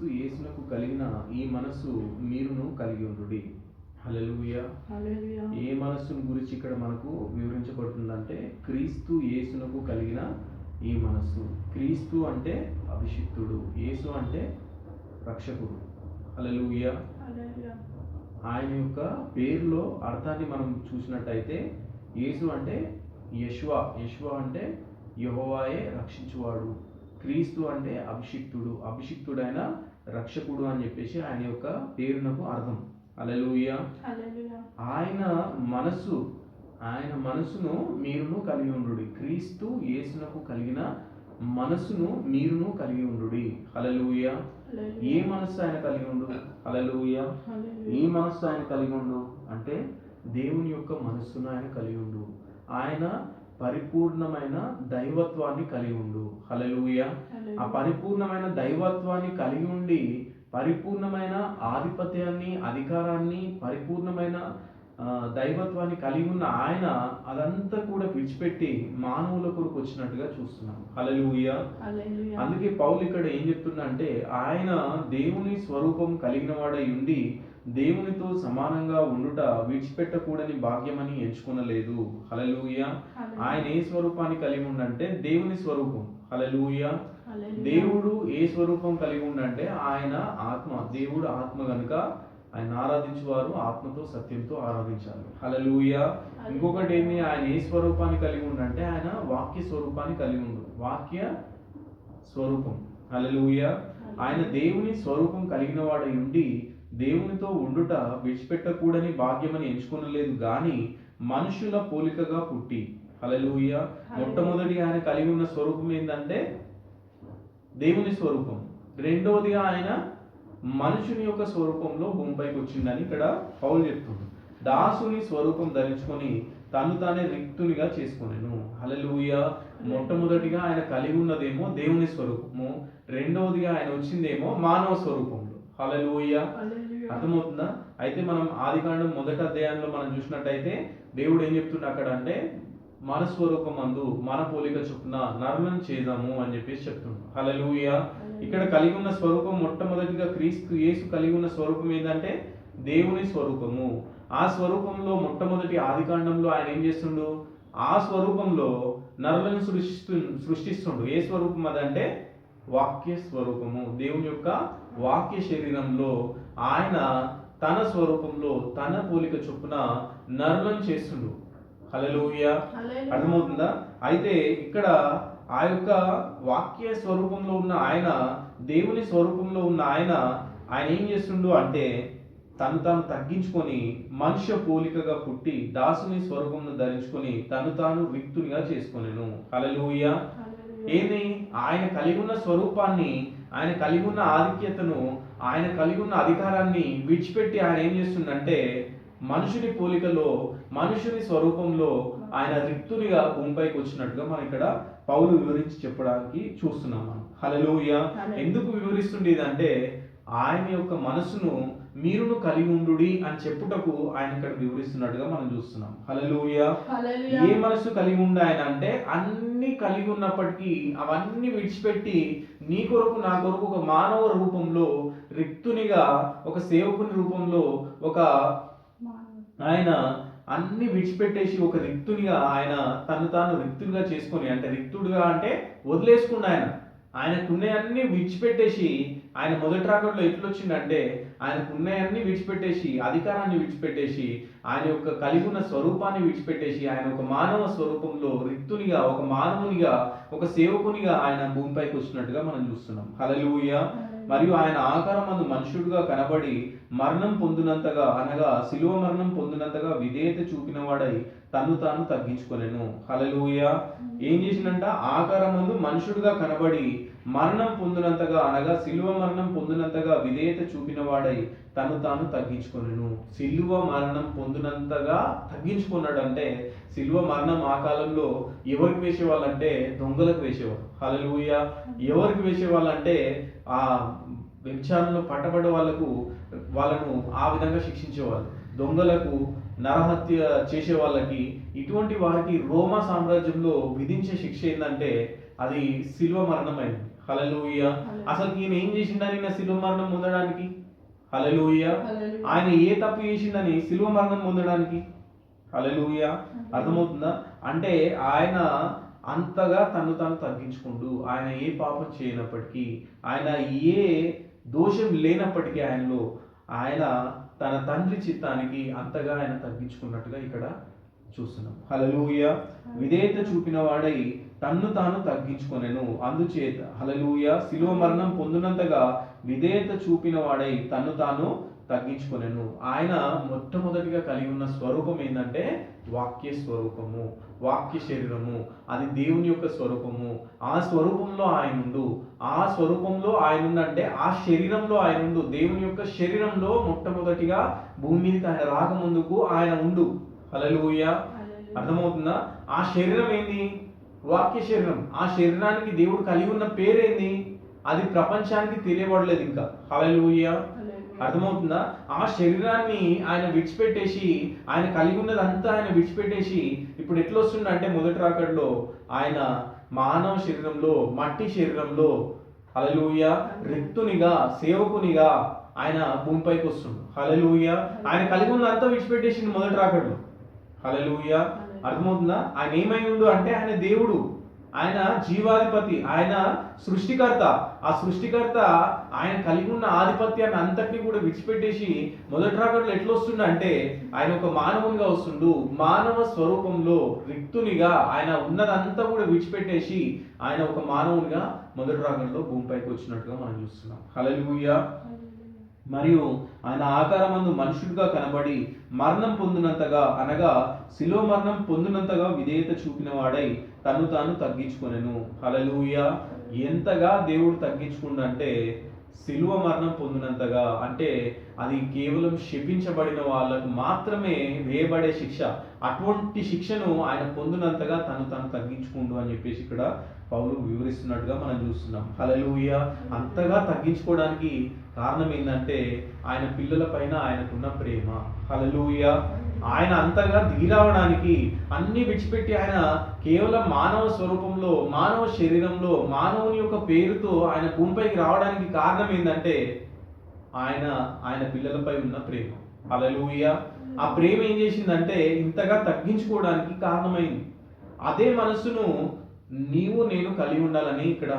క్రీస్తు యేసునకు కలిగిన ఈ మనస్సు మీరును కలిగి ఉండుడి. హల్లెలూయా. ఏ మనస్సును గురించి ఇక్కడ మనకు వివరించబడుతుందంటే క్రీస్తు యేసునకు కలిగిన ఈ మనస్సు. క్రీస్తు అంటే అభిషిక్తుడు, యేసు అంటే రక్షకుడు. హల్లెలూయా. ఆయన యొక్క పేరులో అర్థాన్ని మనం చూసినట్టయితే యేసు అంటే యెషువా, యెషువా అంటే యెహోవాయే రక్షించువాడు. క్రీస్తు అంటే అభిషిక్తుడు, అభిషిక్తుడైన రక్షకుడు అని చెప్పేసి ఆయన యొక్క పేరునకు అర్థం. హల్లెలూయా. ఆయన మనస్సును మీరును కలిగి ఉండుడి. క్రీస్తు యేసునకు కలిగిన మనస్సును మీరును కలిగి ఉండుడి. హల్లెలూయా. ఏ మనస్సు ఆయన కలిగి ఉండు? హల్లెలూయా. ఏ మనస్సు ఆయన కలిగి ఉండు అంటే దేవుని యొక్క మనస్సును ఆయన కలిగి ఉండు. ఆయన పరిపూర్ణమైన దైవత్వాన్ని కలిగి ఉండు. హల్లెలూయా. ఆ పరిపూర్ణమైన దైవత్వాన్ని కలిగి ఉండి పరిపూర్ణమైన ఆధిపత్యాన్ని, అధికారాన్ని, పరిపూర్ణమైన దైవత్వాన్ని కలిగి ఉన్న ఆయన అదంతా కూడా విడిచిపెట్టి మానవుల కొరకు వచ్చినట్టుగా చూస్తున్నాం. హల్లెలూయా. అందుకే పౌలు ఇక్కడ ఏం చెప్తున్నా అంటే ఆయన దేవుని స్వరూపం కలిగిన వాడై ఉండి దేవునితో సమానంగా ఉండుట విడిచిపెట్టకూడని భాగ్యమని ఎంచుకొనలేదు. హల్లెలూయా. ఆయన ఏ స్వరూపాన్ని కలిగి ఉండంటే దేవుని స్వరూపం. హల్లెలూయా. దేవుడు ఏ స్వరూపం కలిగి ఉండంటే ఆయన ఆత్మ. దేవుడు ఆత్మ గనుక ఆయన ఆరాధించేవారు ఆత్మతో సత్యంతో ఆరాధించాలి. హల్లెలూయా. ఇంకొకటి ఏంటి, ఆయన ఏ స్వరూపాన్ని కలిగి ఉండంటే ఆయన వాక్య స్వరూపాన్ని కలిగి ఉండు. వాక్య స్వరూపం. హల్లెలూయా. ఆయన దేవుని స్వరూపం కలిగిన వాడై ఉండి దేవునితో ఉండుట విడిచిపెట్టకూడని భాగ్యమని ఎంచుకొనలేదు గాని మనుషుల పోలికగా పుట్టి. హల్లెలూయా. మొట్టమొదటి ఆయన కలిగి ఉన్న స్వరూపం ఏంటంటే దేవుని స్వరూపం. రెండవదిగా ఆయన మనుషుని యొక్క స్వరూపంలో భూమిపైకి వచ్చిందని ఇక్కడ పౌలు చెప్తుంది. దాసుని స్వరూపం ధరించుకొని తను తానే రిక్తునిగా చేసుకునేను. హల్లెలూయా. మొట్టమొదటిగా ఆయన కలిగి ఉన్నదేమో దేవుని స్వరూపము, రెండవదిగా ఆయన వచ్చిందేమో మానవ స్వరూపంలో. హల్లెలూయా. అర్థమవుతుందా? అయితే మనం ఆదికాండం 1వ అధ్యాయంలో మనం చూసినట్టయితే దేవుడు ఏం చెప్తున్నా అక్కడ అంటే మన స్వరూపమందు మన పోలిక చొప్పున నరులను చేద్దాము అని చెప్పేసి చెప్తున్నాడు. హల్లెలూయా. ఇక్కడ కలిగి ఉన్న స్వరూపం మొట్టమొదటిగా క్రీస్తు యేసు కలిగి ఉన్న స్వరూపం ఏంటంటే దేవుని స్వరూపము. ఆ స్వరూపంలో మొట్టమొదటి ఆదికాండంలో ఆయన ఏం చేస్తుండు? ఆ స్వరూపంలో నరులను సృష్టిస్తుండు. ఏ స్వరూపం అదంటే వాక్య స్వరూపము. దేవుని యొక్క వాక్య శరీరంలో ఆయన తన స్వరూపంలో తన పోలిక చొప్పున నరులను చేస్తుండు. హల్లెలూయా. అర్థమవుతుందా? అయితే ఇక్కడ ఆ యొక్క వాక్య స్వరూపంలో ఉన్న ఆయన, దేవుని స్వరూపంలో ఉన్న ఆయన ఏం చేస్తుండు అంటే తను తాను తగ్గించుకొని మనుష్య పోలికగా పుట్టి దాసుని స్వరూపంను ధరించుకొని తను తాను రిక్తునిగా చేసుకొనెను. హల్లెలూయా. ఏంది? ఆయన కలిగి ఉన్న స్వరూపాన్ని, ఆయన కలిగి ఉన్న ఆధిక్యతను, ఆయన కలిగి ఉన్న అధికారాన్ని విడిచిపెట్టి ఆయన ఏం చేస్తుండంటే మనుషుని పోలికలో, మనుషుని స్వరూపంలో ఆయన రిక్తునిగా భూమిపైకి వచ్చినట్టుగా మనం ఇక్కడ పౌలు వివరించి చెప్పడానికి చూస్తున్నాం మనం. హల్లెలూయా. ఎందుకు వివరిస్తుండేదంటే ఆయన యొక్క మనసును మీరును కలిగి ఉండుడి అని చెప్పుటకు ఆయన ఇక్కడ వివరిస్తున్నట్టుగా మనం చూస్తున్నాం. హల్లెలూయా. ఏ మనసు కలిగి ఉండి ఆయన అంటే అన్ని కలిగి ఉన్నప్పటికీ అవన్నీ విడిచిపెట్టి నీ కొరకు నా కొరకు ఒక మానవ రూపంలో రిక్తునిగా, ఒక సేవకుని రూపంలో ఆయన అన్ని విడిచిపెట్టేసి ఒక రిక్తునిగా ఆయన తను తాను రిక్తునిగా చేసుకొని, అంటే రిక్తుడుగా అంటే వదిలేసుకుండా ఆయనకున్నాయన్నీ విడిచిపెట్టేసి ఆయన మొదటి రాకడలో ఎట్లొచ్చిందంటే ఆయనకున్నాయన్నీ విడిచిపెట్టేసి, అధికారాన్ని విడిచిపెట్టేసి, ఆయన యొక్క కలిగి ఉన్న స్వరూపాన్ని విడిచిపెట్టేసి ఆయన ఒక మానవ స్వరూపంలో రిక్తునిగా, ఒక మానవునిగా, ఒక సేవకునిగా ఆయన భూమిపైకి వచ్చినట్టుగా మనం చూస్తున్నాం. హల్లెలూయా. మరియు ఆయన ఆకారమందు మనుషుడుగా కనబడి మరణం పొందినంతగా, అనగా శిలువ మరణం పొందినంతగా విధేయత చూపిన వాడై తను తాను తగ్గించుకొనెను. హల్లెలూయా. ఏం చేసినంట? ఆకారమందు మనుషుడుగా కనబడి మరణం పొందినంతగా, అనగా శిలువ మరణం పొందినంతగా విధేయత చూపిన వాడై తను తాను తగ్గించుకొనెను. శిలువ మరణం పొందినంతగా తగ్గించుకున్నాడు అంటే శిలువ మరణం ఆ కాలంలో ఎవరికి వేసేవాళ్ళంటే దొంగలకు వేసేవారు. హల్లెలూయా. ఎవరికి వేసేవాళ్ళంటే ఆ వ్యభిచారంలో పట్టబడ్డ వాళ్ళను ఆ విధంగా శిక్షించేవాళ్ళు. దొంగలకు, నరహత్య చేసే వాళ్ళకి, ఇటువంటి వారికి రోమా సామ్రాజ్యంలో విధించే శిక్ష ఏంటంటే అది శిలువ మరణమైంది. హల్లెలూయా. అసలు ఈయన ఏం చేసిండని నా శిలువ మరణం పొందడానికి? హల్లెలూయా. ఆయన ఏ తప్పు చేసిండని శిలువ మరణం పొందడానికి? హల్లెలూయా. అర్థమవుతుందా? అంటే ఆయన అంతగా తను తాను తగ్గించుకుంటూ, ఆయన ఏ పాపం చేయనప్పటికీ, ఆయన ఏ దోషం లేనప్పటికీ ఆయనలో, ఆయన తన తండ్రి చిత్తానికి అంతగా ఆయన తగ్గించుకున్నట్టుగా ఇక్కడ చూస్తున్నాం. హల్లెలూయా. విధేయత చూపిన వాడై తన్ను తాను తగ్గించుకొనెను, అందుచేత హల్లెలూయా శిలువ మరణం పొందినంతగా విధేయత చూపిన వాడై తన్ను తాను తగ్గించుకొనెను. ఆయన మొట్టమొదటిగా కలిగి ఉన్న స్వరూపం ఏంటంటే వాక్య స్వరూపము, వాక్య శరీరము. అది దేవుని యొక్క స్వరూపము. ఆ స్వరూపంలో ఆయనుండు, ఆ స్వరూపంలో ఆయనుండంటే ఆ శరీరంలో ఆయనుండు. దేవుని యొక్క శరీరంలో మొట్టమొదటిగా భూమి మీదకి ఆయన రాకముందుకు ఆయన ఉండు. హల్లెలూయా. అర్థమవుతుందా? ఆ శరీరం ఏంది? వాక్య శరీరం. ఆ శరీరానికి దేవుడు కలిగి ఉన్న పేరేంది? అది ప్రపంచానికి తెలియబడలేదు ఇంకా. హల్లెలూయా. అర్థమవుతుందా? ఆ శరీరాన్ని ఆయన విడిచిపెట్టేసి, ఆయన కలిగి ఉన్నదంతా ఆయన విడిచిపెట్టేసి ఇప్పుడు ఎట్లా వస్తుందంటే మొదటి రాకడలో ఆయన మానవ శరీరంలో, మట్టి శరీరంలో, హల్లెలూయా రిక్తునిగా, సేవకునిగా ఆయన భూమిపైకి వస్తుండు. హల్లెలూయా. ఆయన కలిగి ఉన్నదంతా విడిచిపెట్టేసిండు మొదటి రాకడలో. హల్లెలూయా. అర్థమవుతుందా? ఆయన ఏమై ఉండు అంటే ఆయన దేవుడు, ఆయన జీవాధిపతి, ఆయన సృష్టికర్త. ఆ సృష్టికర్త ఆయన కలిగి ఉన్న ఆధిపత్యాన్ని అంతటినీ కూడా విడిచిపెట్టేసి మొదటి రాకడలో ఎట్లా వస్తుండ అంటే ఆయన ఒక మానవునిగా వస్తుండు. మానవ స్వరూపంలో రిక్తునిగా ఆయన ఉన్నదంతా కూడా విడిచిపెట్టేసి ఆయన ఒక మానవునిగా మొదటి రాకడలో భూమిపైకి వచ్చినట్టుగా మనం చూస్తున్నాం. హల్లెలూయా. మరియు ఆయన ఆకారమందు మనుషుడిగా కనబడి మరణం పొందినంతగా, అనగా శిలువ మరణం పొందినంతగా విధేయత చూపిన వాడై తను తాను తగ్గించుకొనెను. హల్లెలూయా. ఎంతగా దేవుడు తగ్గించుకుండంటే శిలువ మరణం పొందినంతగా. అంటే అది కేవలం శపించబడిన వాళ్ళకు మాత్రమే వేయబడే శిక్ష. అటువంటి శిక్షను ఆయన పొందినంతగా తను తాను తగ్గించుకుండు అని చెప్పేసి ఇక్కడ పౌలు వివరిస్తున్నట్టుగా మనం చూస్తున్నాం. హల్లెలూయా. అంతగా తగ్గించుకోవడానికి కారణం ఏంటంటే ఆయన పిల్లల పైన ఆయనకున్న ప్రేమ. హల్లెలూయా. ఆయన అంతగా దిగిరావడానికి అన్ని విడిచిపెట్టి ఆయన కేవలం మానవ స్వరూపంలో, మానవ శరీరంలో, మానవుని యొక్క పేరుతో ఆయన భూమిపైకి రావడానికి కారణం ఏంటంటే ఆయన పిల్లలపై ఉన్న ప్రేమ. హల్లెలూయా. ఆ ప్రేమ ఏం చేసిందంటే ఇంతగా తగ్గించుకోవడానికి కారణమైంది. అదే మనసును నీవు నేను కలిగి ఉండాలని ఇక్కడ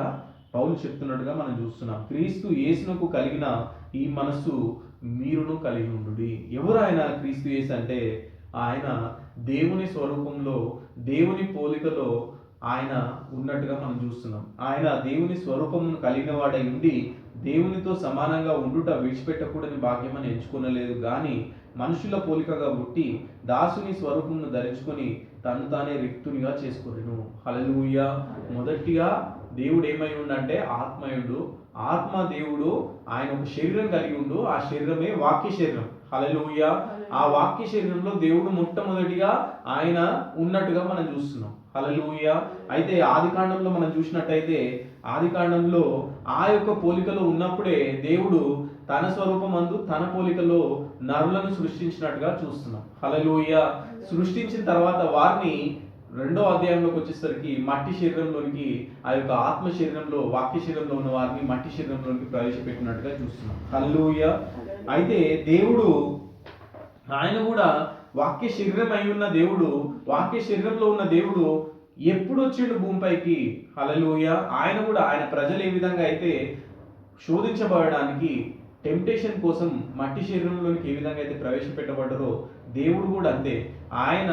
పౌలు చెప్తున్నట్టుగా మనం చూస్తున్నాం. క్రీస్తు యేసునకు కలిగిన ఈ మనస్సు మీరును కలిగి ఉండుడి. ఎవరు ఆయన క్రీస్తు యేసు అంటే ఆయన దేవుని స్వరూపంలో, దేవుని పోలికలో ఆయన ఉన్నట్టుగా మనం చూస్తున్నాం. ఆయన దేవుని స్వరూపమును కలిగిన వాడై ఉండి దేవునితో సమానంగా ఉండుట విడిచిపెట్టకూడని భాగ్యం అని ఎంచుకునలేదు, కానీ మనుషుల పోలికగా పుట్టి దాసుని స్వరూపమును ధరించుకొని తను తానే రిక్తునిగా చేసుకొనెను. హల్లెలూయా. మొదటిగా దేవుడు ఏమై ఉండంటే ఆత్మయుడు. ఆత్మ దేవుడు ఆయన ఒక శరీరం కలిగి ఉండు. ఆ శరీరమే వాక్య శరీరం. హల్లెలూయా. ఆ వాక్య శరీరంలో దేవుడు మొట్టమొదటిగా ఆయన ఉన్నట్టుగా మనం చూస్తున్నాం. హల్లెలూయా. అయితే ఆది కాండంలో మనం చూసినట్టయితే ఆది కాండంలో ఆ యొక్క పోలికలో ఉన్నప్పుడే దేవుడు తన స్వరూపమందు తన పోలికలో నరులను సృష్టించినట్టుగా చూస్తున్నాం. హల్లెలూయా. సృష్టించిన తర్వాత వారిని రెండో అధ్యాయంలోకి వచ్చేసరికి మట్టి శరీరంలోనికి, ఆ యొక్క ఆత్మ శరీరంలో, వాక్య శరీరంలో ఉన్న వారిని మట్టి శరీరంలోనికి ప్రవేశపెట్టినట్టుగా చూస్తున్నాం. హల్లెలూయా. అయితే దేవుడు ఆయన కూడా వాక్య శరీరం అయి ఉన్న దేవుడు, వాక్య శరీరంలో ఉన్న దేవుడు ఎప్పుడు వచ్చిండు భూమిపైకి? హల్లెలూయా. ఆయన కూడా ఆయన ప్రజలు ఏ విధంగా అయితే శోధించబడడానికి టెంప్టేషన్ కోసం మట్టి శరీరంలోనికి ఏ విధంగా అయితే ప్రవేశపెట్టబడ్డారో దేవుడు కూడా అంతే. ఆయన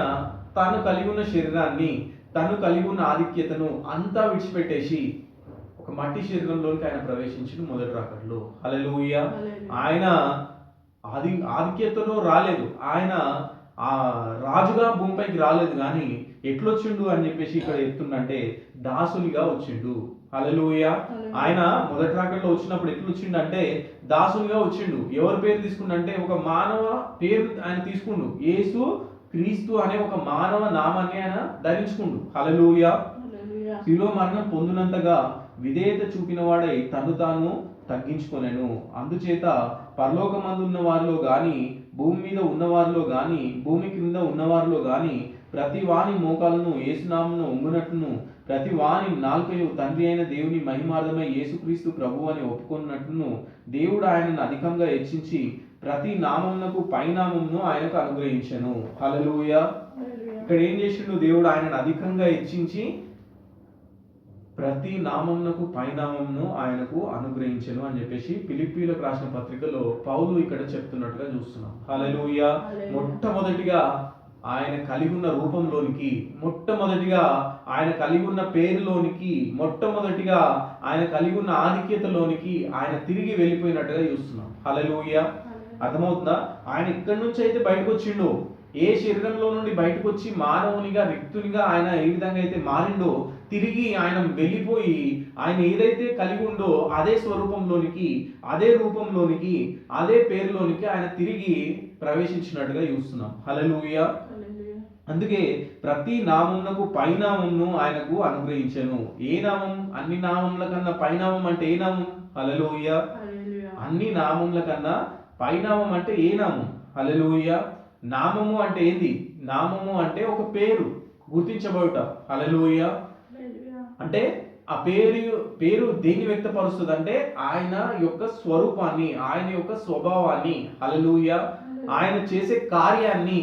తను కలిగి ఉన్న శరీరాన్ని, తను కలిగి ఉన్న ఆధిక్యతను అంతా విడిచిపెట్టేసి ఒక మట్టి శరీరంలోనికి ఆయన ప్రవేశించిన మొదటి రాకడలో. హల్లెలూయా. ఆయన ఆధిక్యతలో రాలేదు, ఆయన ఆ రాజుగా భూమిపైకి రాలేదు, కానీ ఎట్లొచ్చిండు అని చెప్పేసి ఇక్కడ చెప్తుండంటే దాసునిగా వచ్చిండు. హల్లెలూయా. ఆయన మొదటి రాకడలో వచ్చినప్పుడు ఎట్లొచ్చిండు అంటే దాసునిగా వచ్చిండు. ఎవరి పేరు తీసుకుండంటే ఒక మానవ పేరు ఆయన తీసుకుండు. యేసు క్రీస్తు అనే ఒక మానవ నామాన్ని ఆయన ధరించుకుండు. హల్లెలూయా. శిలువ మరణం పొందినంతగా విధేయత చూపిన వాడై తను తాను తగ్గించుకొనెను. అందుచేత పరలోకమందు ఉన్న వారిలో గాని, భూమి మీద ఉన్నవారిలో గాని, భూమి క్రింద ఉన్నవారిలో గాని ప్రతి వాని మోకాలను యేసునామమున ఒంగునట్లును ప్రతి వాని నాలుకయు తండ్రి అయిన దేవుని మహిమార్థమై యేసుక్రీస్తు ప్రభువు అని ఒప్పుకున్నట్లును దేవుడు ఆయనను అధికంగా హెచ్చించి ప్రతి నామమునకు పైనామమును ఆయనకు అనుగ్రహించెను. హల్లెలూయా. ఇక్కడ ఏం చేసిండు దేవుడు? ఆయనను అధికంగా హెచ్చించి ప్రతి నామమునకు పైనామమును ఆయనకు అనుగ్రహించెను అని చెప్పేసి ఫిలిప్పీయులకు రాసిన పత్రికలో పౌలు ఇక్కడ చెప్తున్నట్టుగా చూస్తున్నాం. హల్లెలూయా. మొట్టమొదటిగా ఆయన కలిగి ఉన్న రూపంలోనికి, మొట్టమొదటిగా ఆయన కలిగి ఉన్న పేరులోనికి, మొట్టమొదటిగా ఆయన కలిగి ఉన్న ఆధిక్యతలోనికి ఆయన తిరిగి వెళ్ళిపోయినట్టుగా చూస్తున్నాం. హల్లెలూయా. అర్థమవుతుందా? ఆయన ఇక్కడి నుంచి అయితే బయటకు వచ్చిండో, ఏ శరీరంలో నుండి బయటకు వచ్చి మానవునిగా రిక్తునిగా ఆయన ఏ విధంగా అయితే మారిండో, తిరిగి ఆయన వెళ్ళిపోయి ఆయన ఏదైతే కలిగి ఉందో అదే స్వరూపంలోనికి, అదే రూపంలోనికి, అదే పేరులోనికి ఆయన తిరిగి ప్రవేశించినట్టుగా చూస్తున్నాం. హల్లెలూయా. అందుకే ప్రతి నామమునకు పైనామమును ఆయనకు అనుగ్రహించెను. ఏ నామం? అన్ని నామముల కన్నా పైనామం అంటే ఏ నామం? హల్లెలూయా. అన్ని నామముల కన్నా పైనామం అంటే ఏ నామం? హల్లెలూయా. నామము అంటే ఏంది? నామము అంటే ఒక పేరు, గుర్తించబడుట. హల్లెలూయా. అంటే ఆ పేరు దేన్ని వ్యక్తపరుస్తుంది అంటే ఆయన యొక్క స్వరూపాన్ని, ఆయన యొక్క స్వభావాన్ని. హల్లెలూయా. ఆయన చేసే కార్యాన్ని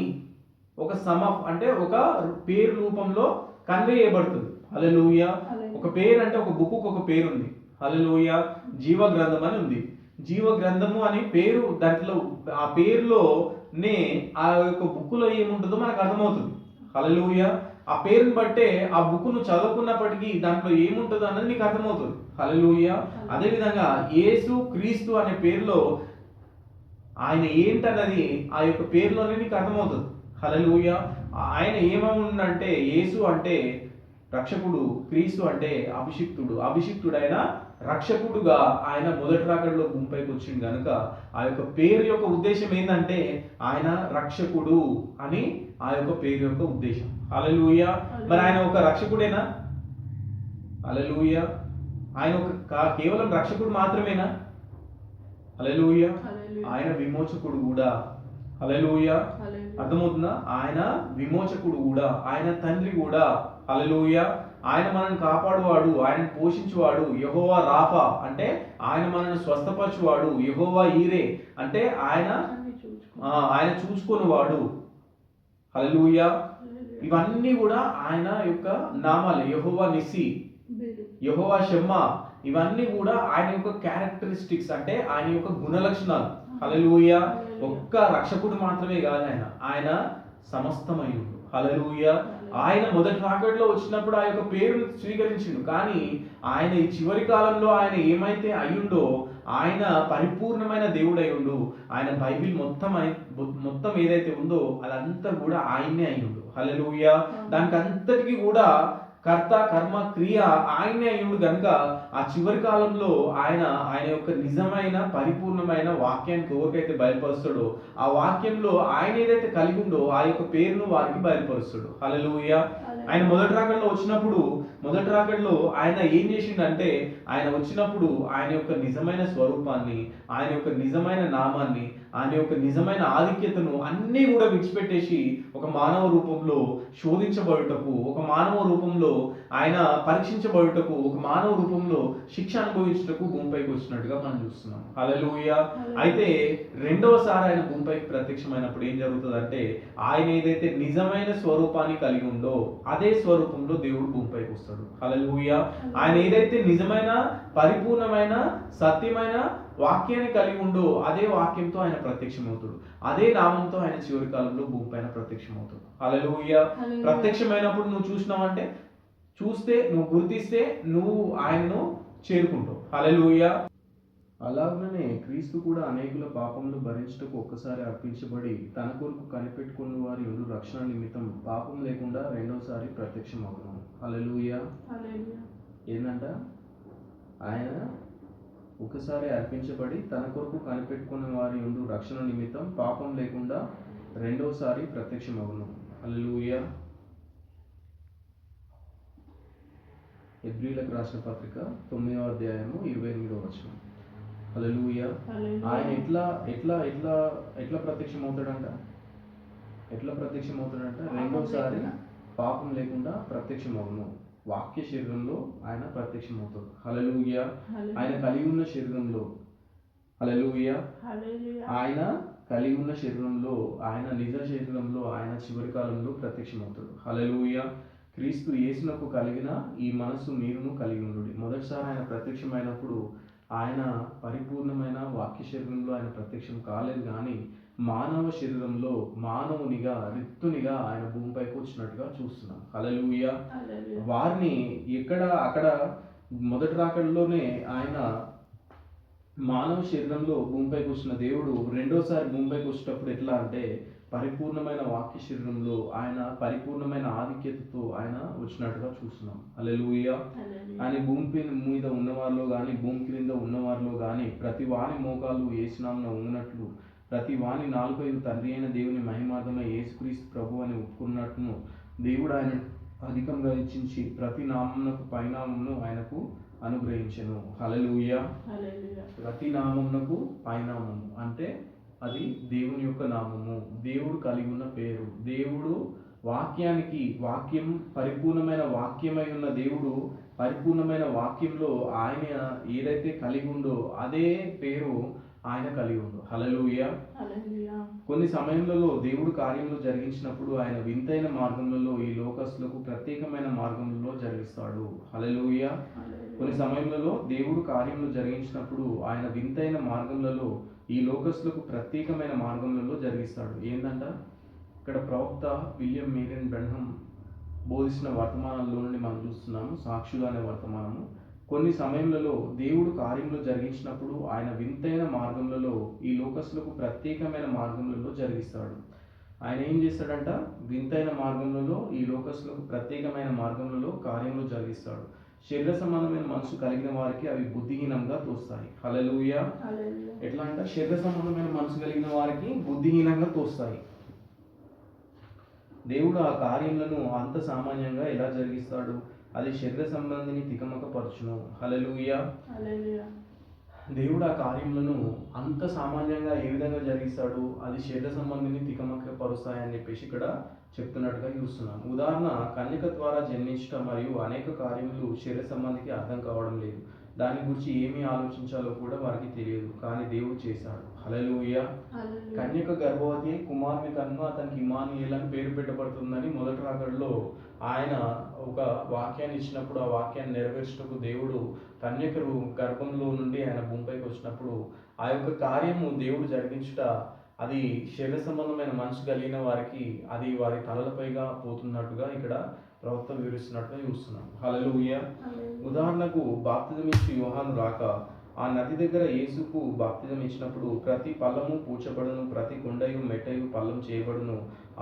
ఒక అంటే ఒక పేరు రూపంలో కన్వే చేయబడుతుంది. హల్లెలూయా. ఒక పేరు అంటే ఒక బుక్కు ఒక పేరు ఉంది. హల్లెలూయా. జీవ గ్రంథం అని ఉంది. జీవ గ్రంథము అని పేరు, దాంట్లో ఆ పేరులోనే ఆ యొక్క బుక్కులో ఏముంటుందో మనకు అర్థమవుతుంది. హల్లెలూయా. ఆ పేరుని బట్టే ఆ బుక్ను చదువుకున్నప్పటికీ దాంట్లో ఏముంటుందో అన్నది నీకు అర్థమవుతుంది. హల్లెలూయా. అదేవిధంగా యేసు క్రీస్తు అనే పేరులో ఆయన ఏంటన్నది ఆ యొక్క పేరులోనే నీకు అర్థమవుతుంది. హల్లెలూయా. ఆయన ఏమవునంటే యేసు అంటే రక్షకుడు, క్రీస్తు అంటే అభిషిక్తుడు, అభిషిక్తుడైన రక్షకుడుగా ఆయన మొదటి రాకడలో భూమిపైకి వచ్చింది కనుక ఆ యొక్క పేరు యొక్క ఉద్దేశం ఏంటంటే ఆయన రక్షకుడు అని ఆ యొక్క పేరు యొక్క ఉద్దేశం. హల్లెలూయా. మరి ఆయన ఒక రక్షకుడేనా? హల్లెలూయా. ఆయన ఒక కేవలం రక్షకుడు మాత్రమేనా? హల్లెలూయా. ఆయన విమోచకుడు కూడా. హల్లెలూయా. అర్థమవుతుందా? ఆయన విమోచకుడు కూడా, ఆయన తండ్రి కూడా. హల్లెలూయా. ఆయన మనల్ని కాపాడువాడు, ఆయన పోషించువాడు. యెహోవా రాఫా అంటే ఆయన మనల్ని స్వస్థపరచువాడు. యెహోవా ఈరే అంటే ఆయన చూసుకునేవాడు. హల్లెలూయా. ఇవన్నీ కూడా ఆయన యొక్క నామాలు. యెహోవా నిస్సి, యెహోవా షమ్మా, ఇవన్నీ కూడా ఆయన యొక్క క్యారెక్టరిస్టిక్స్ అంటే ఆయన యొక్క గుణ లక్షణాలు. హల్లెలూయా. ఒక్క రక్షకుడు మాత్రమే కాదు ఆయన సమస్తమయుడు. హల్లెలూయా. ఆయన మొదటి రాకడలో వచ్చినప్పుడు ఆ యొక్క పేరును స్వీకరించిండు. కానీ ఆయన ఈ చివరి కాలంలో ఆయన ఏమైతే అయ్యుండో ఆయన పరిపూర్ణమైన దేవుడు అయ్యుండు. ఆయన బైబిల్ మొత్తం ఏదైతే ఉందో అదంతా కూడా ఆయనే అయ్యుండు. హల్లెలూయా. దానికి అంతటికి కూడా కర్త, కర్మ, క్రియ ఆయనే అయ్యుండు గనుక ఆ చివరి కాలంలో ఆయన యొక్క నిజమైన పరిపూర్ణమైన వాక్యానికి ఎవరికైతే బయలుపరుస్తాడో ఆ వాక్యంలో ఆయన ఏదైతే కలిగి ఉందో ఆ యొక్క పేరును వారికి బయలుపరుస్తాడు. హల్లెలూయా. ఆయన మొదటి రాకడలో ఆయన ఏం చేసిండంటే ఆయన వచ్చినప్పుడు ఆయన యొక్క నిజమైన స్వరూపాన్ని, ఆయన యొక్క నిజమైన నామాన్ని, ఆయన యొక్క నిజమైన ఆధిక్యతను అన్నీ కూడా విడిచిపెట్టేసి ఒక మానవ రూపంలో శోధించబడుటకు, ఒక మానవ రూపంలో ఆయన పరీక్షించబడుటకు, ఒక మానవ రూపంలో శిక్ష అనుభవించుటకు భూమిపైకి వచ్చినట్టుగా మనం చూస్తున్నాం. హల్లెలూయా. అయితే రెండవసారి ఆయన భూమిపైకి ప్రత్యక్షమైనప్పుడు ఏం జరుగుతుందంటే ఆయన ఏదైతే నిజమైన స్వరూపాన్ని కలిగి ఉందో అదే స్వరూపంలో దేవుడు భూమిపైకి వస్తాడు. హల్లెలూయా. ఆయన ఏదైతే నిజమైన పరిపూర్ణమైన సత్యమైన వాక్యాన్ని కలిగి ఉందో అదే వాక్యంతో ఆయన ప్రత్యక్షమవుతాడు. అదే నామంతో ఆయన చివరి కాలంలో భూమి పైన ప్రత్యక్షమవుతాడు. హల్లెలూయా. ప్రత్యక్షమైనప్పుడు నువ్వు చూసినావంటే, చూస్తే, నువ్వు గుర్తిస్తే నువ్వు ఆయనను చేరుకుంటావు. హల్లెలూయా. అలాగనే క్రీస్తు కూడా అనేకుల పాపములు భరించుటకు ఒక్కసారి అర్పించబడి తన కొరకు కనిపెట్టుకున్న వారి రక్షణ నిమిత్తం పాపం లేకుండా రెండోసారి ప్రత్యక్షమవును. హల్లెలూయా. ఏందంట? ఆయన ఒకసారి అర్పించబడి తన కొరకు కనిపెట్టుకున్న వారి రక్షణ నిమిత్తం పాపం లేకుండా రెండోసారి ప్రత్యక్షమవును. హల్లెలూయా. హెబ్రీయులకు రాసిన పత్రిక 9వ అధ్యాయము 28వ వచనం. హల్లెలూయా. ఆయన ఎట్లా ప్రత్యక్షమవుతాడంట? ఎట్లా ప్రత్యక్షమవుతాడంట? రెండోసారి పాపం లేకుండా ప్రత్యక్షమవును. వాక్య శరీరంలో ఆయన ప్రత్యక్షమవుతాడు. హల్లెలూయా. ఆయన కలిగి ఉన్న శరీరంలో, హల్లెలూయా, ఆయన కలిగి ఉన్న శరీరంలో, ఆయన నిజ శరీరంలో ఆయన చివరి కాలంలో ప్రత్యక్షమవుతాడు. హల్లెలూయా. క్రీస్తు యేసునకు కలిగిన ఈ మనస్సు మీరును కలిగి ఉండు. మొదటిసారి ఆయన ప్రత్యక్షమైనప్పుడు ఆయన పరిపూర్ణమైన వాక్య శరీరంలో ఆయన ప్రత్యక్షం కాలేదు, కానీ మానవ శరీరంలో మానవునిగా రిక్తునిగా ఆయన భూమిపైకి వచ్చినట్టుగా చూస్తున్నాం. హల్లెలూయా. వారిని అక్కడ మొదటి రాకడలోనే ఆయన మానవ శరీరంలో భూమిపైకి వచ్చిన దేవుడు రెండోసారి భూమిపైకి వచ్చేటప్పుడు ఎట్లా అంటే పరిపూర్ణమైన వాక్య శరీరంలో ఆయన పరిపూర్ణమైన ఆధిక్యతతో ఆయన వచ్చినట్టుగా చూస్తున్నాం. హల్లెలూయా. ఆయన భూమి మీద ఉన్నవారిలో కానీ భూమి క్రింద ఉన్నవారిలో కానీ ప్రతి వాని మోకాలు యేసునామమున ఉన్నట్లు, ప్రతి వాని నాలుకయు తండ్రి అయిన దేవుని మహిమార్థమై యేసుక్రీస్తు ప్రభు అని ఒప్పుకున్నట్టును దేవుడు ఆయన అధికంగా హెచ్చించి ప్రతి నామమునకు పైనామమును ఆయనకు అనుగ్రహించెను. హల్లెలూయా. ప్రతి నామమునకు పైనామము అంటే అది దేవుని యొక్క నామము, దేవుడు కలిగి ఉన్న పేరు. దేవుడు వాక్యం పరిపూర్ణమైన వాక్యమై ఉన్న దేవుడు పరిపూర్ణమైన వాక్యంలో ఆయన ఏదైతే కలిగి ఉందో అదే పేరు ఆయన కలిగి ఉండు. హల్లెలూయా. కొన్ని సమయంలో దేవుడు కార్యంలో జరిగించినప్పుడు ఆయన వింతైన మార్గంలో ఈ లోకస్తులకు ప్రత్యేకమైన మార్గంలో జరిగిస్తాడు. హల్లెలూయా. కొన్ని సమయంలో దేవుడు కార్యంలో జరిగించినప్పుడు ఆయన వింతైన మార్గంలో ఈ లోకస్తులకు ప్రత్యేకమైన మార్గంలో జరిగిస్తాడు. ఏంటంట? ఇక్కడ ప్రవక్త విలియం మేరియన్ బ్రహ్నం బోధించిన వర్తమానంలో నుండి మనం చూస్తున్నాము. సాక్షులు అనే వర్తమానము కొన్ని సమయంలో దేవుడు కార్యంలో జరిగించినప్పుడు ఆయన వింతైన మార్గంలో ఈ లోకస్తులకు ప్రత్యేకమైన మార్గంలో జరిగిస్తాడు. ఆయన ఏం చేస్తాడంట? వింతైన మార్గంలో ఈ లోకస్తులకు ప్రత్యేకమైన మార్గంలో కార్యంలో జరిగిస్తాడు. శరీర సంబంధమైన మనసు కలిగిన వారికి అవి బుద్ధిహీనంగా తోస్తాయి. హల్లెలూయా. ఎట్లా అంట? శరీర సంబంధమైన మనసు కలిగిన వారికి బుద్ధిహీనంగా తోస్తాయి. దేవుడు ఆ కార్యములను అంత సామాన్యంగా ఎలా జరిగిస్తాడు? అది శరీర సంబంధిని తికమకపరచును. హల్లెలూయా. దేవుడు ఆ కార్యములను అంత సామాన్యంగా ఏ విధంగా జరిగిస్తాడు? అది శరీర సంబంధిని తికమకపరుస్తాయని చెప్పేసి ఇక్కడ చెప్తున్నట్టుగా చూస్తున్నాం. ఉదాహరణ, కన్యక ద్వారా జన్మించట మరియు అనేక కార్యములు శరీర సంబంధికి అర్థం కావడం లేదు. దాని గురించి ఏమి ఆలోచించాలో కూడా వారికి తెలియదు, కానీ దేవుడు చేశాడు. హల్లెలూయా. కన్యక గర్భవతి, కుమారుని కన్ను అతనికి ఇమ్మానుయేల్ అని పేరు పెట్టబడుతుందని మొదటి రాకడలో ఆయన ఒక వాక్యాన్ని ఇచ్చినప్పుడు ఆ వాక్యాన్ని నెరవేర్చినప్పుడు దేవుడు కన్యకరు గర్భంలో నుండి ఆయన భూమిపైకి వచ్చినప్పుడు ఆ యొక్క కార్యము దేవుడు జరిగించుట అది శరీర సంబంధమైన మనసు కలిగిన వారికి అది వారి తలలపైగా పోతున్నట్టుగా ఇక్కడ ప్రవక్త వివరిస్తున్నట్టుగా చూస్తున్నాం. హల్లెలూయా. ఉదాహరణకు బాప్తిజం ఇచ్చి యోహాను రాక ఆ నది దగ్గర యేసుకు బాప్తిజం ఇచ్చినప్పుడు ప్రతి పల్లము పూడ్చబడును, ప్రతి కొండయు మెట్టయు పల్లం చేయబడును,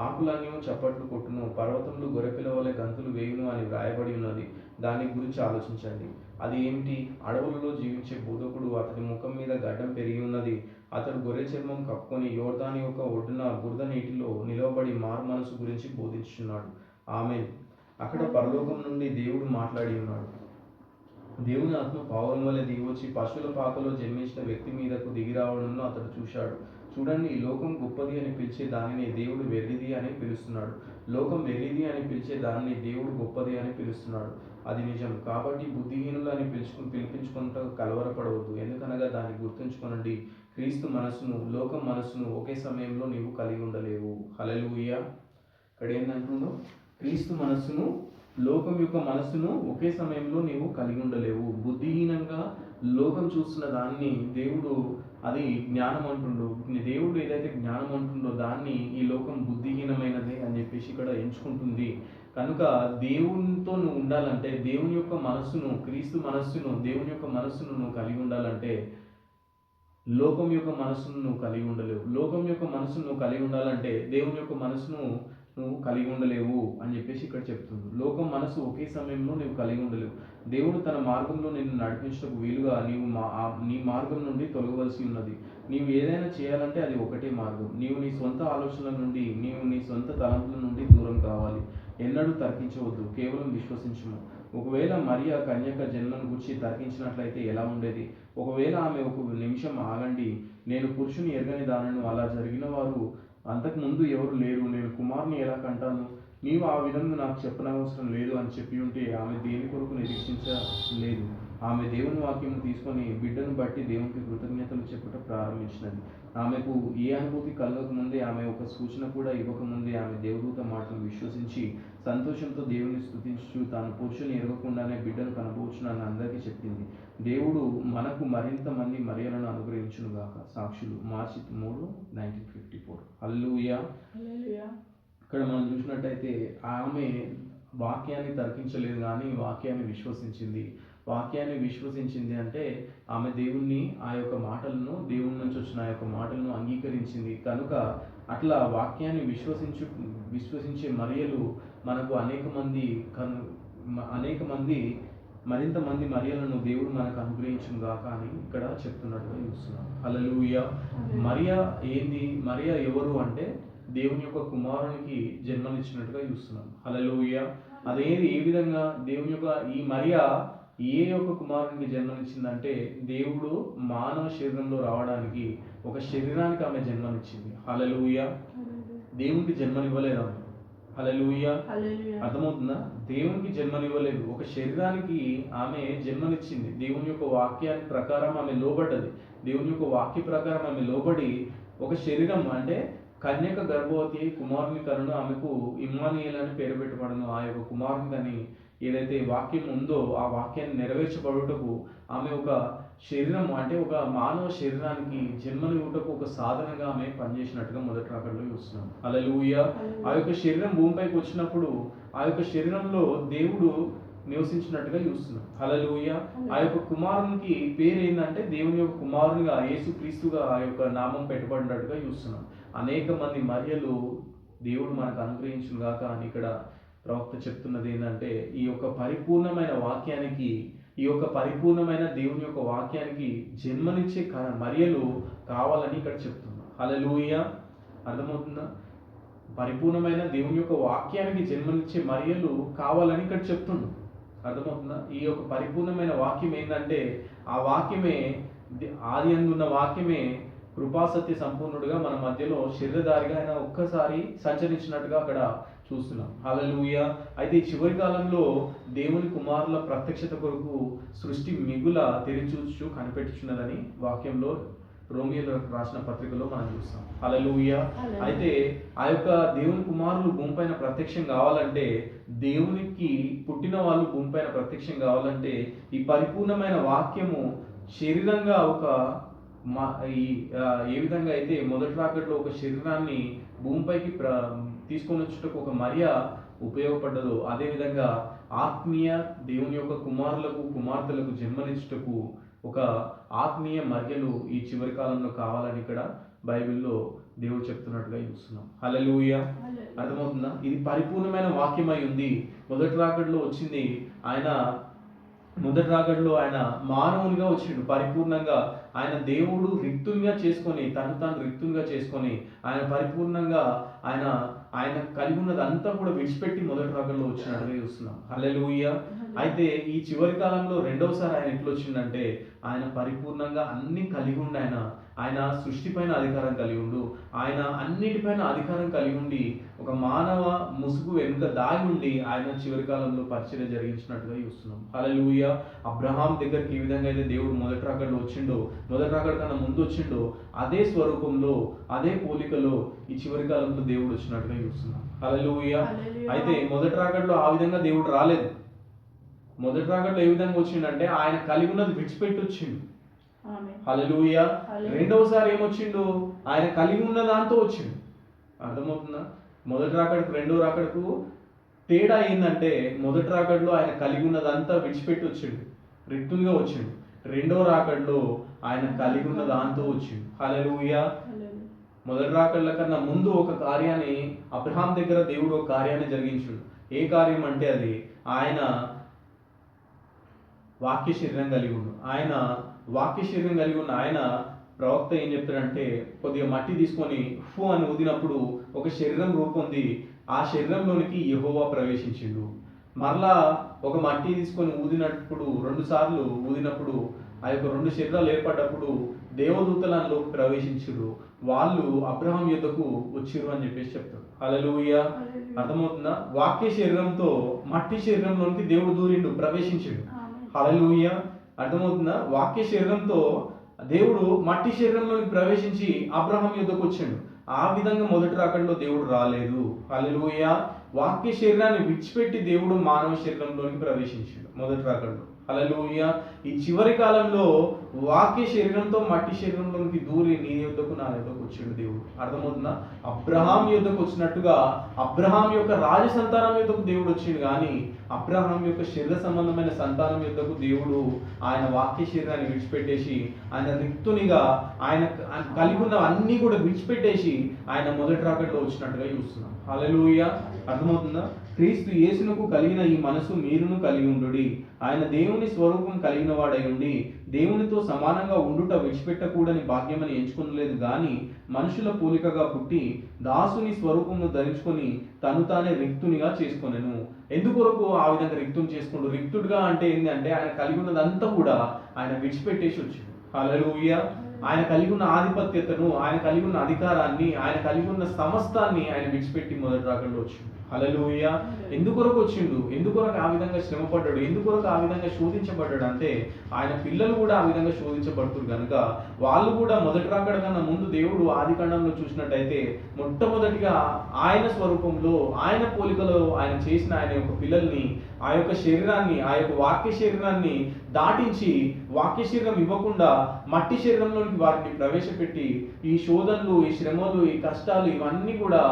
ఆకులన్నీ చప్పట్లు కొట్టును, పర్వతములు గొర్రెపిల్ల వలె గంతులు వేయును అని వ్రాయబడి ఉన్నది. దాని గురించి ఆలోచించండి. అది ఏమిటి? అడవులలో జీవించే బోధకుడు, అతని ముఖం మీద గడ్డం పెరిగి ఉన్నది. అతడు గొర్రె చర్మం కప్పుకొని యోర్దాను యొక్క ఒడ్డున బురద నీటిలో నిలవబడి మారు మనసు గురించి బోధించుచున్నాడు. ఆమేన్. అక్కడ పరలోకం నుండి దేవుడు మాట్లాడి ఉన్నాడు. దేవుని ఆత్మ పావురం వలె దిగివచ్చి పశువుల పాకలో జన్మించిన వ్యక్తి మీదకు దిగిరావడంలో అతడు చూశాడు. చూడండి, ఈ లోకం గొప్పది అని పిలిచే దానిని దేవుడు వెర్రిది అని పిలుస్తున్నాడు. లోకం వెర్రిది అని పిలిచే దానిని దేవుడు గొప్పది అని పిలుస్తున్నాడు. అది నిజం. కాబట్టి బుద్ధిహీనులు అని పిలిపించుకుంటూ కలవరపడవద్దు. ఎందుకనగా దాన్ని గుర్తుంచుకోనండి, క్రీస్తు మనస్సును లోకం మనస్సును ఒకే సమయంలో నీవు కలిగి ఉండలేవు. హల్లెలూయా. ఇక్కడ ఏంటంటుందో, క్రీస్తు మనస్సును లోకం యొక్క మనస్సును ఒకే సమయంలో నీవు కలిగి ఉండలేవు. బుద్ధిహీనంగా లోకం చూస్తున్న దాన్ని దేవుడు అది జ్ఞానం అంటుండో, దేవుడు ఏదైతే జ్ఞానం అంటుండో దాన్ని ఈ లోకం బుద్ధిహీనమైనది అని చెప్పేసి ఇక్కడ ఎంచుకుంటుంది. కనుక దేవునితో నువ్వు ఉండాలంటే, దేవుని యొక్క మనస్సును, క్రీస్తు మనస్సును, దేవుని యొక్క మనస్సును నువ్వు కలిగి ఉండాలంటే లోకం యొక్క మనస్సును నువ్వు కలిగి ఉండలేవు. లోకం యొక్క మనస్సును నువ్వు కలిగి ఉండాలంటే దేవుని యొక్క మనస్సును నువ్వు కలిగి ఉండలేవు అని చెప్పేసి ఇక్కడ చెప్తుంది. లోకం మనసు ఒకే సమయంలో నువ్వు కలిగి ఉండలేవు. దేవుడు తన మార్గంలో నిన్ను నడిపించడానికి వీలుగా నీవు నీ మార్గం నుండి తొలగవలసి ఉన్నది. నీవు ఏదైనా చేయాలంటే అది ఒకటే మార్గం. నీవు నీ సొంత ఆలోచనల నుండి, నీవు నీ సొంత తలంపుల నుండి దూరం కావాలి. ఎన్నడూ తర్కించవద్దు, కేవలం విశ్వసించుము. ఒకవేళ మరియా కన్యక జన్మను గురించి తర్కించినట్లయితే ఎలా ఉండేది? ఒకవేళ ఆమె ఒక నిమిషం ఆగండి, నేను పురుషుని ఎరగని దానిని, అలా జరిగిన వారు అంతకుముందు ఎవరు లేరు, నేను కుమారుని ఎలా కంటాను, నీవు ఆ విధంగా నాకు చెప్పనవసరం లేదు అని చెప్పి ఉంటే ఆమె దేని కొరకు నిరీక్షించలేదు. ఆమె దేవుని వాక్యము తీసుకొని బిడ్డను బట్టి దేవునికి కృతజ్ఞతలు చెప్పుట ప్రారంభించినది. ఆమెకు ఏ అనుభూతి కలగకముందే, ఆమె ఒక సూచన కూడా ఇవ్వకముందే ఆమె దేవదూత మాటను విశ్వసించి సంతోషంతో దేవుని స్తుతించు తాను పురుషుని ఎరగకుండానే బిడ్డను కనబోచునని అందరికీ చెప్పింది. దేవుడు మనకు మరింత మంది మరియలను అనుగ్రహించునుగాక. సాక్షులు మార్చి 3, 1954. హల్లెలూయా. ఇక్కడ మనం చూసినట్టయితే ఆమె వాక్యాన్ని తర్కించలేదు కానీ వాక్యాన్ని విశ్వసించింది. వాక్యాన్ని విశ్వసించింది అంటే ఆమె దేవుణ్ణి, ఆ యొక్క మాటలను, దేవుని నుంచి వచ్చిన ఆ యొక్క మాటలను అంగీకరించింది. కనుక అట్లా వాక్యాన్ని విశ్వసించే మరియలు మనకు అనేక మంది మరింత మంది మరియలను దేవుడు మనకు అనుగ్రహించును గాక అని ఇక్కడ చెప్తున్నట్టుగా చూస్తున్నాం. హల్లెలూయా. మరియా ఏంది? మరియా ఎవరు అంటే దేవుని యొక్క కుమారునికి జన్మనిచ్చినట్టుగా చూస్తున్నాం. హల్లెలూయా. అదేది ఏ విధంగా దేవుని యొక్క ఈ మరియా ఏ యొక్క కుమారునికి జన్మనిచ్చిందంటే దేవుడు మానవ శరీరంలో రావడానికి ఒక శరీరానికి ఆమె జన్మనిచ్చింది. హల్లెలూయా. దేవునికి జన్మనివ్వలేదు ఆమె. హల్లెలూయా. అర్థమవుతుందా? దేవునికి జన్మనివ్వలేదు, ఒక శరీరానికి ఆమె జన్మనిచ్చింది. దేవుని యొక్క వాక్యాన్ని ప్రకారం ఆమె లోబడ్డది. దేవుని యొక్క వాక్య ప్రకారం ఆమె లోబడి ఒక శరీరం అంటే కన్యక గర్భవతి కుమారుని కనును ఆమెకు ఇమ్మానుయేల్ అని పేరు పెట్టబడను. ఆ యొక్క కుమారుని అని ఏదైతే వాక్యం ఉందో ఆ వాక్యాన్ని నెరవేర్చబడుటకు ఆమె ఒక శరీరం అంటే ఒక మానవ శరీరానికి జన్మనివ్వటకు ఒక సాధనగా ఆమె పనిచేసినట్టుగా మొదటి రాకడలో చూస్తున్నాం. హల్లెలూయా. ఆ యొక్క శరీరం భూమిపైకి వచ్చినప్పుడు ఆ యొక్క శరీరంలో దేవుడు నివసించినట్టుగా చూస్తున్నాం. హల్లెలూయా. ఆ యొక్క కుమారునికి పేరు ఏంటంటే దేవుని యొక్క కుమారునిగా యేసు క్రీస్తుగా ఆ యొక్క నామం పెట్టబడినట్టుగా చూస్తున్నాం. అనేక మంది మరియలు దేవుడు మనకు అనుగ్రహించును గాక అని ఇక్కడ ప్రవక్త చెప్తున్నది ఏంటంటే ఈ యొక్క పరిపూర్ణమైన వాక్యానికి, ఈ యొక్క పరిపూర్ణమైన దేవుని యొక్క వాక్యానికి జన్మనిచ్చే మరియలు కావాలని ఇక్కడ చెప్తున్నాం. హల్లెలూయా. అర్థమవుతుందా? పరిపూర్ణమైన దేవుని యొక్క వాక్యానికి జన్మనిచ్చే మరియలు కావాలని ఇక్కడ చెప్తున్నాం. అర్థమవుతుందా? ఈ యొక్క పరిపూర్ణమైన వాక్యం ఏంటంటే ఆ వాక్యమే, ఆది అందున్న వాక్యమే కృపాసత్య సంపూర్ణుడుగా మన మధ్యలో శరీరధారిగా ఆయన ఒక్కసారి సంచరించినట్టుగా అక్కడ చూస్తున్నాం. హల్లెలూయా. అయితే ఈ చివరి కాలంలో దేవుని కుమారుల ప్రత్యక్షత కొరకు సృష్టి మిగుల తెరిచూచు కనిపెట్టుచున్నదని వాక్యంలో రోమియోలకు రాసిన పత్రికలో మనం చూస్తాం. హల్లెలూయా. అయితే ఆ యొక్క దేవుని కుమారులు భూమిపైన ప్రత్యక్షం కావాలంటే, దేవునికి పుట్టిన వాళ్ళు భూమిపైన ప్రత్యక్షం కావాలంటే ఈ పరిపూర్ణమైన వాక్యము శరీరంగా ఒక ఏ విధంగా అయితే మొదటి రాకడలో ఒక శరీరాన్ని భూమిపైకి తీసుకొని వచ్చుటకు ఒక మరియ ఉపయోగపడ్డదో, అదేవిధంగా ఆత్మీయ దేవుని యొక్క కుమారులకు కుమార్తెలకు జన్మనిచ్చుటకు ఒక ఆత్మీయ మరియలు ఈ చివరి కాలంలో కావాలని ఇక్కడ బైబిల్లో దేవుడు చెప్తున్నట్టుగా చూస్తున్నాం. హల్లెలూయా. అర్థమవుతుందా? ఇది పరిపూర్ణమైన వాక్యమై ఉంది. మొదటి రాకడలో వచ్చింది ఆయన, మొదటి రాకడలో ఆయన మానవునిగా వచ్చిండు. పరిపూర్ణంగా ఆయన దేవుడు రిక్తునిగా చేసుకొని, తాను రిక్తునిగా చేసుకొని ఆయన పరిపూర్ణంగా ఆయన కలిగి ఉన్నది అంతా కూడా విడిచిపెట్టి మొదటి రాకడలో వచ్చినట్టుగా చూస్తున్నాం. హల్లెలూయా. అయితే ఈ చివరి కాలంలో రెండవసారి ఆయన ఎట్లా వచ్చిందంటే ఆయన పరిపూర్ణంగా అన్ని కలిగి ఉండి ఆయన సృష్టి పైన అధికారం కలిగి ఉండు, ఆయన అన్నిటిపైన అధికారం కలిగి ఉండి ఒక మానవ ముసుగు వెనుక దాగి ఉండి ఆయన చివరి కాలంలో పరిచర్య జరిగించినట్టుగా చూస్తున్నాం. హల్లెలూయా. అబ్రహాం దగ్గరికి ఈ విధంగా అయితే దేవుడు మొదటి రాకడలో వచ్చిండో, మొదటి రాకడ కన్నా ముందు వచ్చిండో, అదే స్వరూపంలో అదే పోలికలో ఈ చివరి కాలంలో దేవుడు వచ్చినట్టుగా చూస్తున్నాం. హల్లెలూయా. అయితే మొదటి రాకడలో ఆ విధంగా దేవుడు రాలేదు. మొదటి రాకడలో ఏ విధంగా వచ్చిండంటే ఆయన కలిగి ఉన్నది విడిచిపెట్టి వచ్చిండు. హల్లెలూయా. రెండవసారి ఏమొచ్చిండు? ఆయన కలిగి ఉన్న దాంతో వచ్చిండు. అర్థమవుతుందా? మొదటి రాకడకు రెండో రాకడకు తేడా ఏంటంటే మొదటి రాకడలో ఆయన కలిగి ఉన్నదంతా విడిచిపెట్టి వచ్చిండు, రిక్తునిగా వచ్చిండు. రెండో రాకడలో ఆయన కలిగి ఉన్న దాంతో వచ్చిండు. హల్లెలూయా. మొదటి రాకడల కన్నా ముందు ఒక కార్యాన్ని అబ్రహాం దగ్గర దేవుడు ఒక కార్యాన్ని జరిగించుడు. ఏ కార్యం అంటే అది ఆయన వాక్య శరీరం కలిగి ఉండు. ఆయన వాక్య శరీరం కలిగి ఉన్న ఆయన ప్రవక్త ఏం చెప్తాడంటే కొద్దిగా మట్టి తీసుకొని ఫు అని ఊదినప్పుడు ఒక శరీరం రూపొంది ఆ శరీరంలోనికి యెహోవా ప్రవేశించిండు. మరలా ఒక మట్టి తీసుకొని ఊదినప్పుడు 2 సార్లు ఊదినప్పుడు ఆ యొక్క 2 శరీరాలు ఏర్పడ్డప్పుడు దేవదూతలలో ప్రవేశించురు, వాళ్ళు అబ్రహాం యుద్ధకు వచ్చిరు అని చెప్పేసి చెప్తారు. హల్లెలూయా. అర్థమవుతుందా? వాక్య శరీరంతో మట్టి శరీరంలోనికి దేవుడు దూరిండు, ప్రవేశించాడు. హల్లెలూయా. అర్థమవుతుందా? వాక్య శరీరంతో దేవుడు మట్టి శరీరంలోకి ప్రవేశించి అబ్రహాం యుద్ధకు వచ్చాడు. ఆ విధంగా మొదటి రాకడలో దేవుడు రాలేదు. హల్లెలూయా. వాక్య శరీరాన్ని విడిచిపెట్టి దేవుడు మానవ శరీరంలోకి ప్రవేశించాడు మొదటి రాకడలో. హల్లెలూయా. ఈ చివరి కాలంలో వాక్య శరీరంతో మట్టి శరీరంలోకి దూరి నీ యుద్ధకు నా యుద్ధకు వచ్చాడు దేవుడు. అర్థమవుతుందా? అబ్రహాం యుద్ధకు వచ్చినట్టుగా అబ్రహాం యొక్క రాజ సంతానం యుద్ధకు దేవుడు వచ్చిండు, కానీ అబ్రహాం యొక్క శరీర సంబంధమైన సంతానం యుద్ధకు దేవుడు ఆయన వాక్య శరీరాన్ని విడిచిపెట్టేసి ఆయన రిక్తునిగా ఆయన కలిగి ఉన్న అన్ని కూడా విడిచిపెట్టేసి ఆయన మొదటి రాకడలో వచ్చినట్టుగా చూస్తున్నాం. హల్లెలూయా. అర్థమవుతుందా? క్రీస్తు యేసునకు కలిగిన ఈ మనసు మీరును కలిగి ఉండుడి. ఆయన దేవుని స్వరూపం కలిగిన వాడై ఉండి దేవునితో సమానంగా ఉండుట విడిచిపెట్టకూడని భాగ్యమని ఎంచుకునలేదు, గాని మనుషుల పోలికగా పుట్టి దాసుని స్వరూపమును ధరించుకొని తను తానే రిక్తునిగా చేసుకొనెను. ఎందుకొరకు ఆ విధంగా రిక్తుని చేసుకుంటూ? రిక్తుడుగా అంటే ఏంటి అంటే ఆయన కలిగి ఉన్నదంతా కూడా ఆయన విడిచిపెట్టేసి వచ్చింది. హల్లెలూయా. ఆయన కలిగి ఉన్న ఆధిపత్యతను, ఆయన కలిగి ఉన్న అధికారాన్ని, ఆయన కలిగి ఉన్న సమస్తాన్ని ఆయన విడిచిపెట్టి మొదటి రాకడలో వచ్చిండు. హల్లెలూయా. ఎందుకొరకు వచ్చిండు? ఎందుకొరకు ఆ విధంగా శ్రమపడ్డాడు? ఎందుకొరకు ఆ విధంగా శోధించబడ్డాడు అంటే ఆయన పిల్లలు కూడా ఆ విధంగా శోధించబడుతున్నారు కనుక వాళ్ళు కూడా మొదటి రాకడ కన్నా ముందు దేవుడు ఆది కాండంలో చూసినట్టయితే మొట్టమొదటిగా ఆయన స్వరూపంలో ఆయన పోలికలో ఆయన చేసిన ఆయన యొక్క పిల్లల్ని, ఆ యొక్క శరీరాన్ని, ఆ యొక్క వాక్య శరీరాన్ని దాటించి వాక్య శరీరం ఇవ్వకుండా మట్టి శరీరంలోనికి వారిని ప్రవేశపెట్టి ఈ శోధనలు, ఈ శ్రమలు, ఈ కష్టాలు ఇవన్నీ కూడా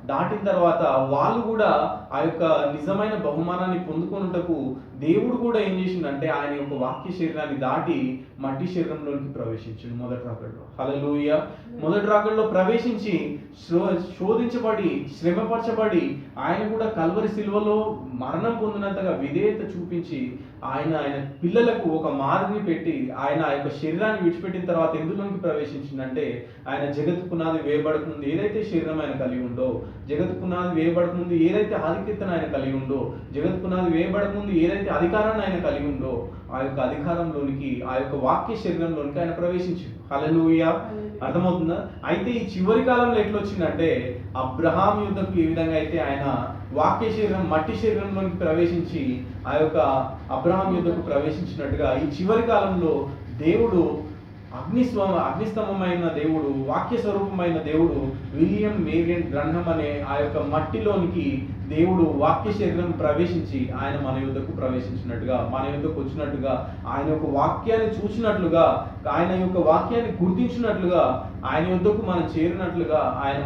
దాటిన తర్వాత వాళ్ళు కూడా ఆ యొక్క నిజమైన బహుమానాన్ని పొందుకొనుటకు దేవుడు కూడా ఏం చేసిందంటే ఆయన యొక్క వాక్య శరీరాన్ని దాటి మట్టి శరీరంలోనికి ప్రవేశించింది మొదటి రాకడలో. హల్లెలూయా. మొదటి రాకడలో ప్రవేశించి శోధించబడి శ్రమపరచబడి ఆయన కూడా కల్వరి సిలువలో మరణం పొందినంతగా విధేయత చూపించి ఆయన పిల్లలకు ఒక మాదిరిని పెట్టి ఆయన ఆ యొక్క శరీరాన్ని విడిచిపెట్టిన తర్వాత ఎందులోకి ప్రవేశించిందంటే ఆయన జగత్ పునాది వేయబడక ముందు ఏదైతే శరీరం ఆయన కలిగి ఉందో, జగత్ పునాది వేయబడక ముందు ఏదైతే ఆధిక్యతను ఆయన కలిగి ఉందో, జగత్ పునాది వేయబడక ముందు ఏదైతే అధికారాన్ని ఆయన కలిగి ఉందో ఆ యొక్క అధికారంలోనికి, ఆ యొక్క వాక్య శరీరంలోనికి ఆయన ప్రవేశించింది. హల్లెలూయా. అర్థమవుతుందా? అయితే ఈ చివరి కాలంలో ఎట్లా వచ్చిందంటే అబ్రహాం యుద్ధకు ఏ విధంగా అయితే ఆయన వాక్య శరీరం మట్టి శరీరంలోనికి ప్రవేశించి ఆ యొక్క అబ్రహాం యుద్ధకు ప్రవేశించినట్టుగా ఈ చివరి కాలంలో దేవుడు అగ్నిస్తంభమైన దేవుడు, వాక్య స్వరూపమైన దేవుడు విలియం మేరియన్ గ్రంథం అనే ఆ యొక్క మట్టిలోనికి దేవుడు వాక్య శరీరం ప్రవేశించి ఆయన మన యుద్ధకు ప్రవేశించినట్టుగా, మన యుద్ధకు వచ్చినట్టుగా, ఆయన యొక్క వాక్యాన్ని చూసినట్లుగా, ఆయన యొక్క వాక్యాన్ని గుర్తించినట్లుగా, ఆయన యుద్ధకు మనం చేరినట్లుగా ఆయన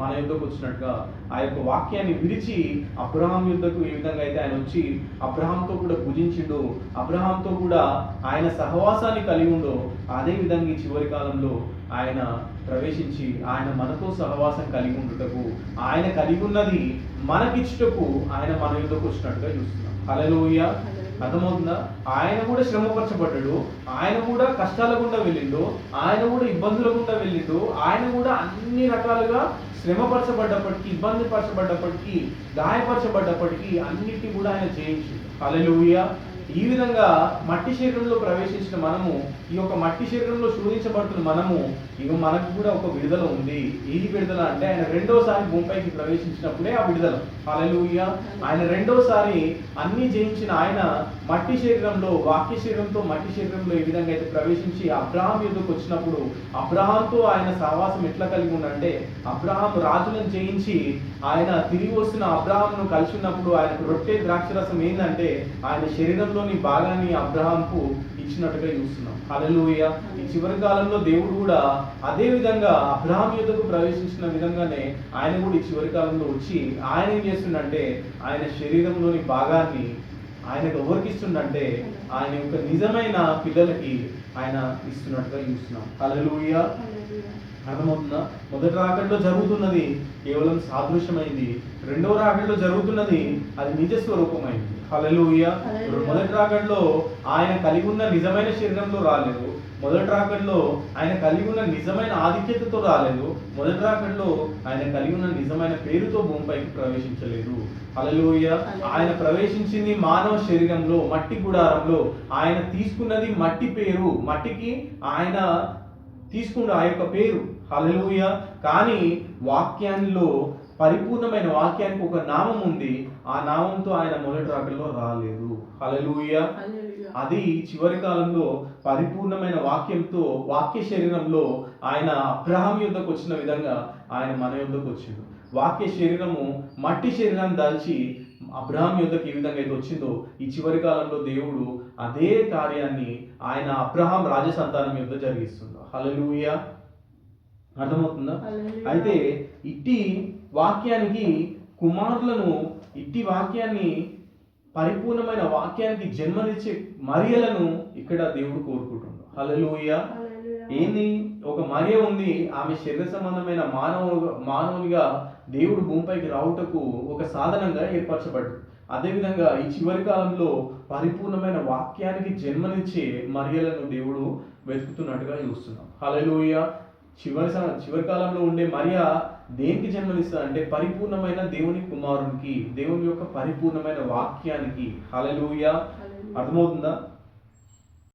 మన యుద్ధకు వచ్చినట్టుగా ఆ యొక్క వాక్యాన్ని విరిచి అబ్రహాం యుద్ధకు ఏ విధంగా అయితే ఆయన వచ్చి అబ్రహాంతో కూడా భుజించిండు, అబ్రహాంతో కూడా ఆయన సహవాసాన్ని కలిగి ఉండో అదే విధంగా ఈ చివరి కాలంలో ఆయన ప్రవేశించి ఆయన మనతో సహవాసం కలిగి ఉండుటకు, ఆయన కలిగి ఉన్నది మనకిచ్చుటకు ఆయన మన యుద్ధకు వచ్చినట్టుగా చూస్తున్నాం. హల్లెలూయా. అర్థమవుతుందా? ఆయన కూడా శ్రమపరచబడ్డాడు, ఆయన కూడా కష్టాల గుండా వెళ్ళిండు, ఆయన కూడా ఇబ్బందుల గుండా వెళ్ళిండు, ఆయన కూడా అన్ని రకాలుగా శ్రమపరచబడ్డప్పటికీ, ఇబ్బంది పరచబడ్డప్పటికీ, గాయపరచబడ్డప్పటికీ అన్నిటి కూడా ఆయన జయించిండు. హల్లెలూయా. ఈ విధంగా మట్టి శరీరంలో ప్రవేశించిన మనము, ఈ యొక్క మట్టి శరీరంలో శోధించబడుతున్న మనము, ఇక మనకు కూడా ఒక విడుదల ఉంది. ఏది విడుదల అంటే ఆయన రెండోసారి భూమిపైకి ప్రవేశించినప్పుడే ఆ విడుదల. హల్లెలూయా. ఆయన రెండోసారి అన్ని జయించిన ఆయన మట్టి శరీరంలో, వాక్య శరీరంతో మట్టి శరీరంలో ఏ విధంగా అయితే ప్రవేశించి అబ్రహాం యుద్ధకు వచ్చినప్పుడు అబ్రహాంతో ఆయన సహవాసం ఎట్లా కలిగి ఉండంటే అబ్రహాం రాజులను జయించి ఆయన తిరిగి వస్తున్న అబ్రహాంను కలిసి ఉన్నప్పుడు ఆయనకు రొట్టె ద్రాక్షరసం ఏంటంటే ఆయన శరీరంలోని భాగాన్ని అబ్రహాంకు ఇచ్చినట్టుగా చూస్తున్నాం. హల్లెలూయా. ఈ చివరి కాలంలో దేవుడు కూడా అదే విధంగా అబ్రహాం యుద్ధకు ప్రవేశించిన విధంగానే ఆయన కూడా ఈ చివరి కాలంలో వచ్చి ఆయన ఏం చేస్తుండంటే ఆయన శరీరంలోని భాగాన్ని ఆయనకు ఎవరికి ఇస్తుండంటే ఆయన యొక్క నిజమైన పిల్లలకి ఆయన ఇస్తున్నట్టుగా చూస్తున్నాం. హల్లెలూయా. అర్థమవుతుందా? మొదటి రాకడలో జరుగుతున్నది కేవలం సాదృశ్యమైంది, రెండవ రాకడలో జరుగుతున్నది అది నిజ స్వరూపమైంది. హల్లెలూయా. మొదటి రాకడలో ఆయన కలిగి ఉన్న నిజమైన శరీరంలో రాలేదు, మొదటి రాకడలో ఆయన కలిగి ఉన్న నిజమైన ఆధిక్యతతో రాలేదు, మొదటి రాకడలో ఆయన కలిగి ఉన్న నిజమైన పేరుతో భూమిపైకి ప్రవేశించలేదు. హల్లెలూయా. ఆయన ప్రవేశించింది మానవ శరీరంలో, మట్టి గుడారంలో. ఆయన తీసుకున్నది మట్టి పేరు, మట్టికి ఆయన తీసుకుండు ఆ యొక్క పేరు. హల్లెలూయా. కానీ వాక్యాల్లో పరిపూర్ణమైన వాక్యానికి ఒక నామం ఉంది. ఆ నామంతో ఆయన మొదటి రాకడలో రాలేదు. హల్లెలూయా. అది చివరి కాలంలో పరిపూర్ణమైన వాక్యంతో వాక్య శరీరంలో ఆయన అబ్రహాం యుద్ధకు వచ్చిన విధంగా ఆయన మన యుద్ధకు వచ్చిండు. వాక్య శరీరము మట్టి శరీరాన్ని దాల్చి అబ్రహాం యుద్ధకు ఏ విధంగా అయితే వచ్చిందో ఈ చివరి కాలంలో దేవుడు అదే కార్యాన్ని ఆయన అబ్రహాం రాజసంతానం యుద్ధ జరిగిస్తుండు. హల్లెలూయా. అర్థమవుతుందా? అయితే ఇట్టి వాక్యానికి కుమారులను, ఇట్టి వాక్యాన్ని పరిపూర్ణమైన వాక్యానికి జన్మనిచ్చే మరియలను ఇక్కడ దేవుడు కోరుకుంటున్నాడు. హల్లెలూయా. ఏంది? ఒక మరియ ఉంది, ఆమె శరీర సంబంధమైన మానవునిగా దేవుడు భూమిపైకి రావుటకు ఒక సాధనంగా ఏర్పరచబడ్డాడు. అదేవిధంగా ఈ చివరి కాలంలో పరిపూర్ణమైన వాక్యానికి జన్మనిచ్చే మరియలను దేవుడు వెతుకుతున్నట్టుగా చూస్తున్నాం. హల్లెలూయా. చివరి కాలంలో ఉండే మరియ దేనికి జన్మనిస్తా అంటే పరిపూర్ణమైన దేవుని కుమారునికి, దేవుని యొక్క పరిపూర్ణమైన వాక్యానికి. హల్లెలూయా. అర్థమవుతుందా?